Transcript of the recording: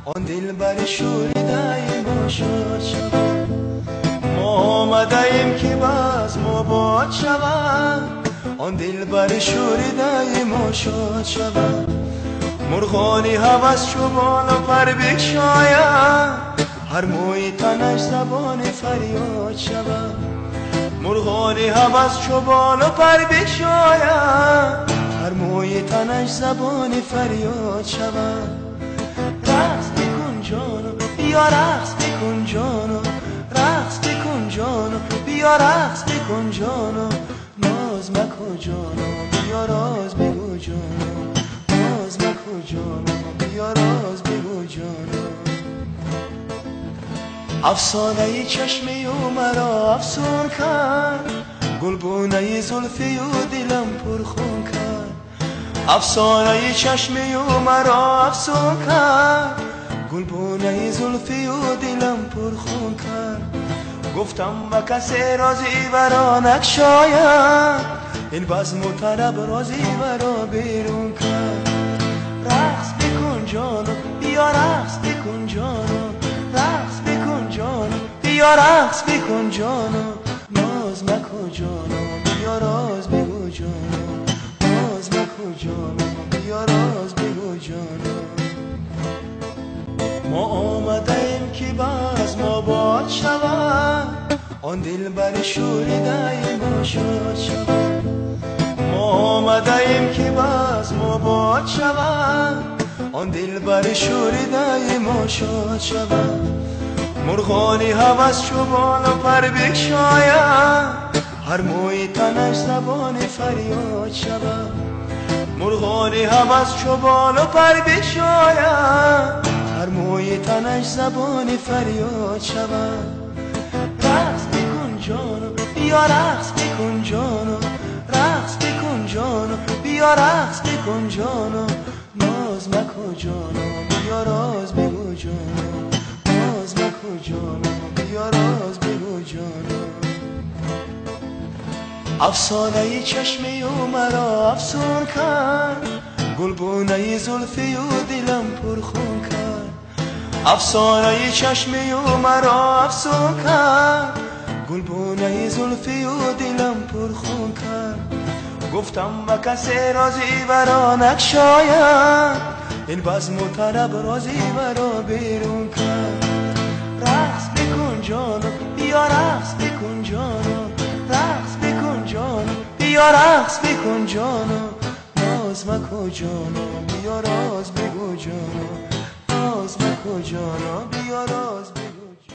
آن دلبر شوریده ما شد شود. ما آمدیم که باز ما باد شود. آن دلبر شوریده ما شد شود. مرغانی هوس چو بال و پر بگشاید، هر موی تنش زبان فریاد شود. مرغانی هوس چو بال و پر بگشاید، هر موی تنش زبان فریاد شود. رقص بکن جانو بیا رقص بکن جانو، رقص بکن جانو بیا رقص بکن جانو. ناز مکن جانو بیا راز بگو جانو، ناز مکن جانو بیا راز بگو جانو. افسانه چشمی و مرا افسون کرد، گلگونه زلفی و دلم پرخون کرد. افسانه چشمی و مرا افسون کرد، گلگونه زلفی و دلم پرخون کرد. گفتم با کسی رازی برا نگشاید، این بزم و طرب رازی برا بیرون کرد. رقص بکن جانو بیا رقص بکن جانو، رقص بکن جانو بیا رقص بکن جانو. ناز مکن جانو بیا راز بگو جانو، ناز مکن جانو بیا راز بگو جانو. ما آمدیم که باز ما باد شود، آن دلبر شوریده ما شد شود. ما آمدیم که باز ما باد شود، آن دلبر شوریده ما شد شود. مرغانی هوس چو بال و پر بگشاید، هر موی تنش زبان فریاد شود. مرغانی هوس چو بال و پر بگشاید، هر موی تنش زبان فریاد شود. رقص بکن جانو بیا رقص بکن جانو، رقص بکن جانو بیا رقص بکن جانو. ناز مکن جانو بیا راز بگو جانو، ناز مکن جانو بیا راز بگو جانو. افسانه چشمی و مرا افسون کرد، گلگونه زلفی و دلم پرخون کرد. افسانه چشمی و مرا افسون کرد، گلگونه زلفی و دلم پرخون کرد. گفتم با کسی رازی برا نگشاید، این بزم و طرب رازی برا بیرون کرد. رقص بکن جانو بیا رقص بکن جانو، رقص بکن جانو بیا رقص بکن جانو. ناز مکن جانو بیا راز بگو جانو، ناز مکن جانو